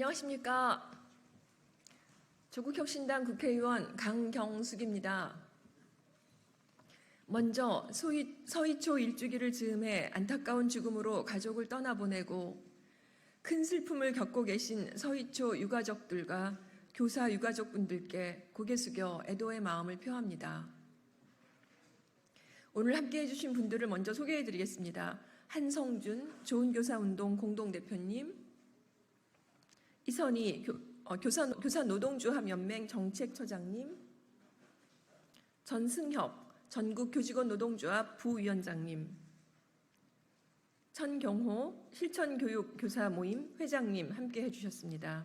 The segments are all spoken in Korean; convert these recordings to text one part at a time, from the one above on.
안녕하십니까. 조국혁신당 국회의원 강경숙입니다. 먼저 서희초 일주기를 즈음해 안타까운 죽음으로 가족을 떠나보내고 큰 슬픔을 겪고 계신 서희초 유가족들과 교사 유가족분들께 고개 숙여 애도의 마음을 표합니다. 오늘 함께해 주신 분들을 먼저 소개해 드리겠습니다. 한성준 좋은교사운동 공동대표님, 이선희 교사노동조합연맹 정책처장님, 전승협 전국교직원노동조합 부위원장님, 천경호 실천교육교사모임 회장님 함께 해주셨습니다.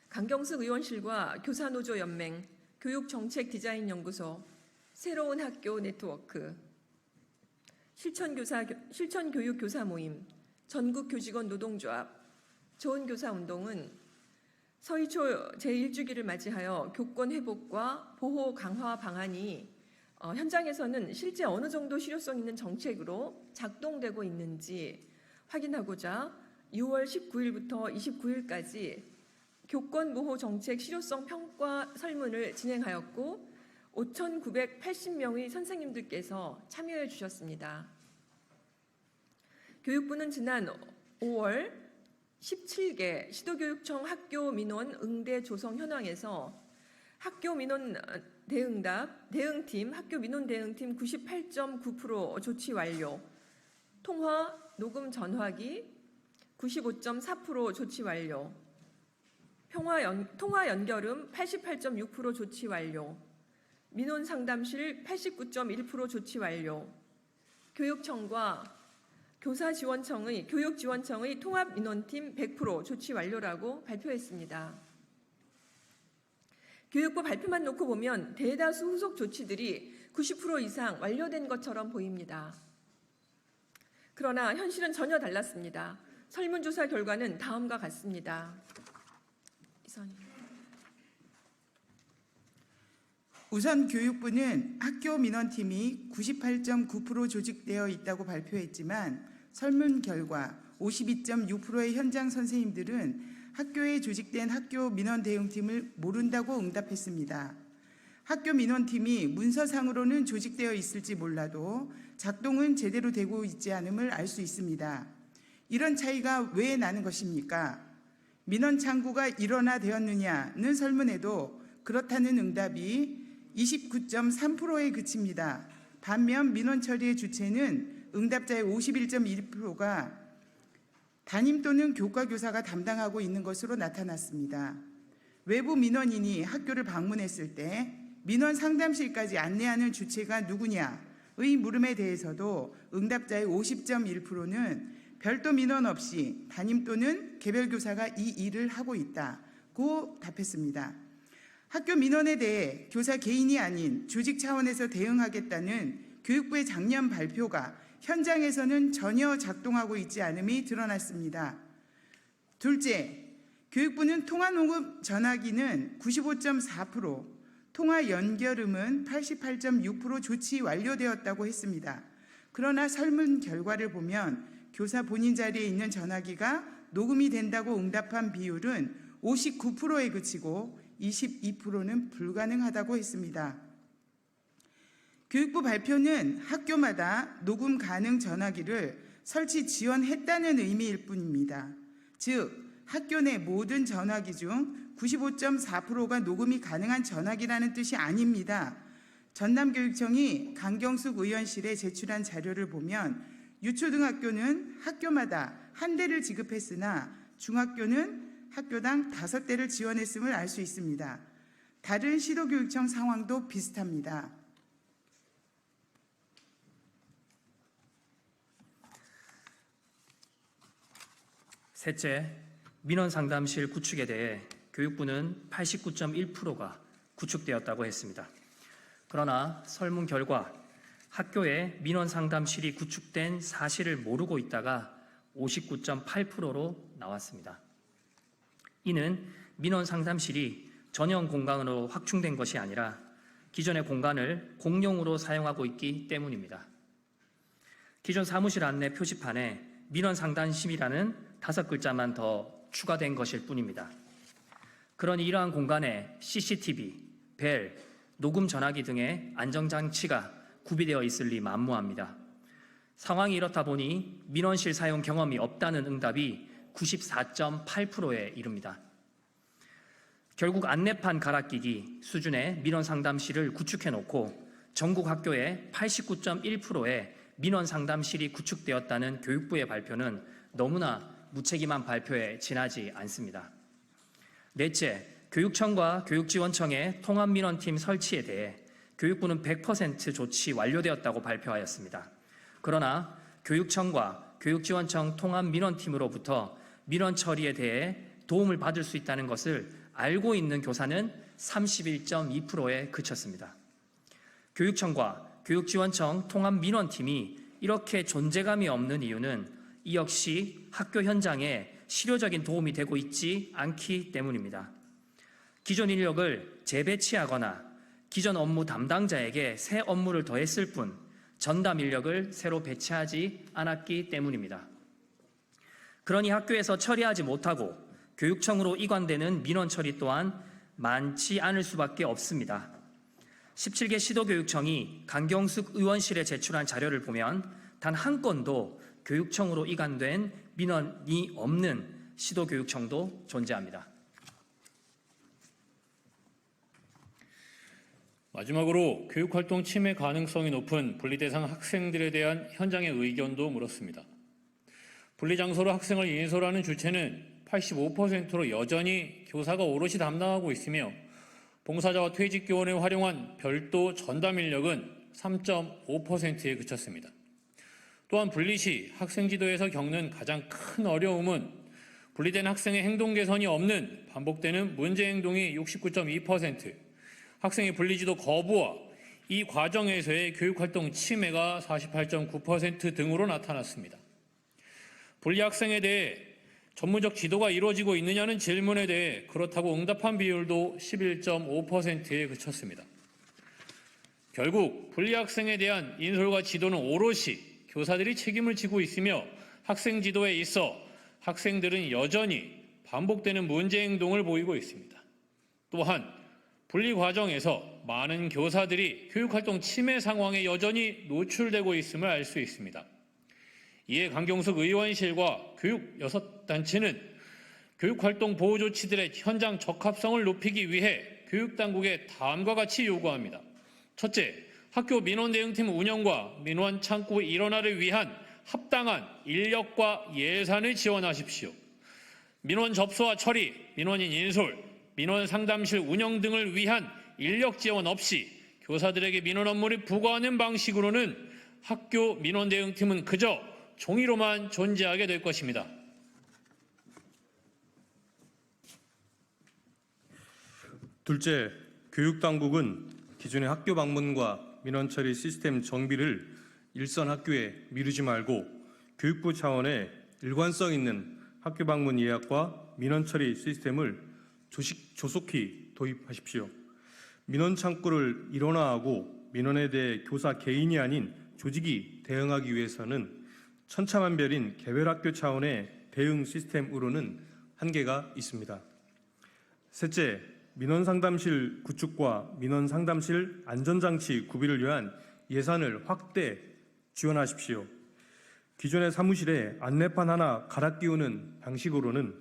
강경숙 의원실과 교사노조연맹, 교육정책디자인연구소, 새로운 학교 네트워크, 실천교육교사모임, 전국교직원노동조합, 좋은교사운동은 서희초 제1주기를 맞이하여 교권 회복과 보호 강화 방안이 현장에서는 실제 어느 정도 실효성 있는 정책으로 작동되고 있는지 확인하고자 6월 19일부터 29일까지 교권 보호 정책 실효성 평가 설문을 진행하였고 5,980명의 선생님들께서 참여해 주셨습니다. 교육부는 지난 5월 17개 시도교육청 학교 민원 응대 조성 현황에서 학교 민원 대응팀 98.9% 조치 완료, 통화 녹음 전화기 95.4% 조치 완료, 통화 연결음 88.6% 조치 완료, 민원 상담실 89.1% 조치 완료, 교육청과 교육지원청의 통합민원팀 100% 조치 완료라고 발표했습니다. 교육부 발표만 놓고 보면 대다수 후속 조치들이 90% 이상 완료된 것처럼 보입니다. 그러나 현실은 전혀 달랐습니다. 설문조사 결과는 다음과 같습니다. 우선 교육부는 학교 민원팀이 98.9% 조직되어 있다고 발표했지만 설문 결과 52.6%의 현장 선생님들은 학교에 조직된 학교 민원 대응팀을 모른다고 응답했습니다. 학교 민원팀이 문서상으로는 조직되어 있을지 몰라도 작동은 제대로 되고 있지 않음을 알 수 있습니다. 이런 차이가 왜 나는 것입니까? 민원 창구가 일원화되었느냐는 설문에도 그렇다는 응답이 29.3%에 그칩니다. 반면 민원 처리의 주체는 응답자의 51.1%가 담임 또는 교과교사가 담당하고 있는 것으로 나타났습니다. 외부 민원인이 학교를 방문했을 때 민원 상담실까지 안내하는 주체가 누구냐의 물음에 대해서도 응답자의 50.1%는 별도 민원 없이 담임 또는 개별교사가 이 일을 하고 있다고 답했습니다. 학교 민원에 대해 교사 개인이 아닌 조직 차원에서 대응하겠다는 교육부의 작년 발표가 현장에서는 전혀 작동하고 있지 않음이 드러났습니다. 둘째, 교육부는 통화 녹음 전화기는 95.4%, 통화 연결음은 88.6% 조치 완료되었다고 했습니다. 그러나 설문 결과를 보면 교사 본인 자리에 있는 전화기가 녹음이 된다고 응답한 비율은 59%에 그치고 22%는 불가능하다고 했습니다. 교육부 발표는 학교마다 녹음 가능 전화기를 설치 지원했다는 의미일 뿐입니다. 즉, 학교 내 모든 전화기 중 95.4%가 녹음이 가능한 전화기라는 뜻이 아닙니다. 전남교육청이 강경숙 의원실에 제출한 자료를 보면 유초등학교는 학교마다 한 대를 지급했으나 중학교는 학교당 5대를 지원했음을 알 수 있습니다. 다른 시도교육청 상황도 비슷합니다. 셋째, 민원 상담실 구축에 대해 교육부는 89.1%가 구축되었다고 했습니다. 그러나 설문 결과 학교에 민원 상담실이 구축된 사실을 모르고 있다가 59.8%로 나왔습니다. 이는 민원 상담실이 전용 공간으로 확충된 것이 아니라 기존의 공간을 공용으로 사용하고 있기 때문입니다. 기존 사무실 안내 표지판에 민원 상담실이라는 5글자만 더 추가된 것일 뿐입니다. 그러니 이러한 공간에 CCTV, 벨, 녹음 전화기 등의 안전장치가 구비되어 있을 리 만무합니다. 상황이 이렇다 보니 민원실 사용 경험이 없다는 응답이 94.8%에 이릅니다. 결국 안내판 갈아끼기 수준의 민원 상담실을 구축해놓고 전국 학교의 89.1%의 민원 상담실이 구축되었다는 교육부의 발표는 너무나 무책임한 발표에 지나지 않습니다. 넷째, 교육청과 교육지원청의 통합민원팀 설치에 대해 교육부는 100% 조치 완료되었다고 발표하였습니다. 그러나 교육청과 교육지원청 통합민원팀으로부터 민원 처리에 대해 도움을 받을 수 있다는 것을 알고 있는 교사는 31.2%에 그쳤습니다. 교육청과 교육지원청 통합민원팀이 이렇게 존재감이 없는 이유는 이 역시 학교 현장에 실효적인 도움이 되고 있지 않기 때문입니다. 기존 인력을 재배치하거나 기존 업무 담당자에게 새 업무를 더했을 뿐 전담 인력을 새로 배치하지 않았기 때문입니다. 그러니 학교에서 처리하지 못하고 교육청으로 이관되는 민원 처리 또한 많지 않을 수밖에 없습니다. 17개 시도교육청이 강경숙 의원실에 제출한 자료를 보면 단 한 건도 교육청으로 이관된 민원이 없는 시도교육청도 존재합니다. 마지막으로 교육활동 침해 가능성이 높은 분리대상 학생들에 대한 현장의 의견도 물었습니다. 분리장소로 학생을 인솔하는 주체는 85%로 여전히 교사가 오롯이 담당하고 있으며 봉사자와 퇴직교원에 활용한 별도 전담 인력은 3.5%에 그쳤습니다. 또한 분리 시 학생 지도에서 겪는 가장 큰 어려움은 분리된 학생의 행동 개선이 없는 반복되는 문제 행동이 69.2%, 학생의 분리지도 거부와 이 과정에서의 교육활동 침해가 48.9% 등으로 나타났습니다. 분리 학생에 대해 전문적 지도가 이루어지고 있느냐는 질문에 대해 그렇다고 응답한 비율도 11.5%에 그쳤습니다. 결국 분리 학생에 대한 인솔과 지도는 오롯이 교사들이 책임을 지고 있으며 학생 지도에 있어 학생들은 여전히 반복되는 문제 행동을 보이고 있습니다. 또한 분리 과정에서 많은 교사들이 교육활동 침해 상황에 여전히 노출되고 있음을 알 수 있습니다. 이에 강경숙 의원실과 교육 6단체는 교육활동 보호 조치들의 현장 적합성을 높이기 위해 교육당국에 다음과 같이 요구합니다. 첫째, 학교 민원대응팀 운영과 민원 창구 일원화를 위한 합당한 인력과 예산을 지원하십시오. 민원 접수와 처리, 민원인 인솔, 민원 상담실 운영 등을 위한 인력 지원 없이 교사들에게 민원 업무를 부과하는 방식으로는 학교 민원대응팀은 그저 종이로만 존재하게 될 것입니다. 둘째, 교육당국은 기존의 학교 방문과 민원 처리 시스템 정비를 일선 학교에 미루지 말고 교육부 차원의 일관성 있는 학교 방문 예약과 민원 처리 시스템을 조속히 도입하십시오. 민원 창구를 일원화하고 민원에 대해 교사 개인이 아닌 조직이 대응하기 위해서는 천차만별인 개별학교 차원의 대응 시스템으로는 한계가 있습니다. 셋째, 민원상담실 구축과 민원상담실 안전장치 구비를 위한 예산을 확대 지원하십시오. 기존의 사무실에 안내판 하나 갈아 끼우는 방식으로는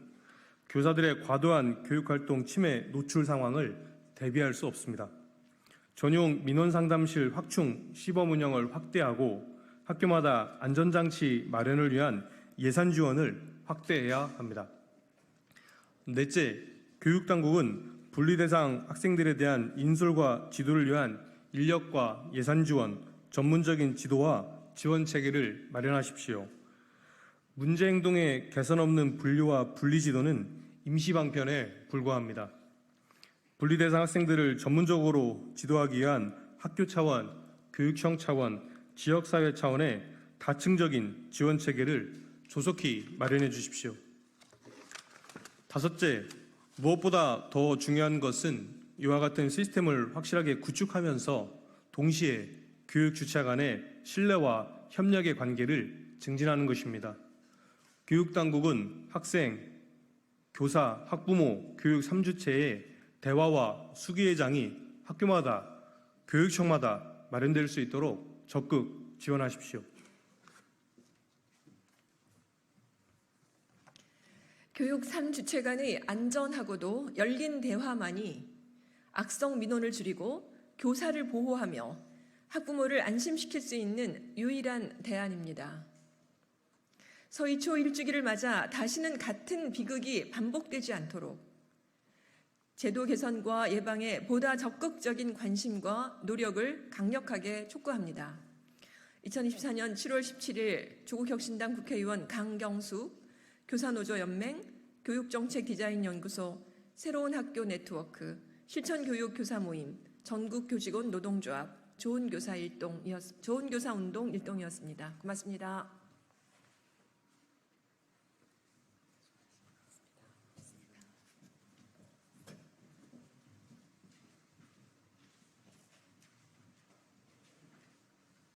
교사들의 과도한 교육활동 침해 노출 상황을 대비할 수 없습니다. 전용 민원상담실 확충 시범 운영을 확대하고 학교마다 안전장치 마련을 위한 예산 지원을 확대해야 합니다. 넷째, 교육당국은 분리대상 학생들에 대한 인솔과 지도를 위한 인력과 예산 지원, 전문적인 지도와 지원 체계를 마련하십시오. 문제 행동의 개선 없는 분류와 분리 지도는 임시 방편에 불과합니다. 분리대상 학생들을 전문적으로 지도하기 위한 학교 차원, 교육청 차원, 지역사회 차원의 다층적인 지원 체계를 조속히 마련해 주십시오. 다섯째, 무엇보다 더 중요한 것은 이와 같은 시스템을 확실하게 구축하면서 동시에 교육 주체 간의 신뢰와 협력의 관계를 증진하는 것입니다. 교육당국은 학생, 교사, 학부모, 교육 3주체의 대화와 수기회장이 학교마다 교육청마다 마련될 수 있도록 적극 지원하십시오. 교육 3주체 간의 안전하고도 열린 대화만이 악성 민원을 줄이고 교사를 보호하며 학부모를 안심시킬 수 있는 유일한 대안입니다. 서희초 1주기를 맞아 다시는 같은 비극이 반복되지 않도록 제도 개선과 예방에 보다 적극적인 관심과 노력을 강력하게 촉구합니다. 2024년 7월 17일 조국혁신당 국회의원 강경수, 교사노조연맹, 교육정책디자인연구소, 새로운 학교 네트워크, 실천교육교사 모임, 전국교직원 노동조합, 좋은 교사 운동 일동이었습니다. 고맙습니다.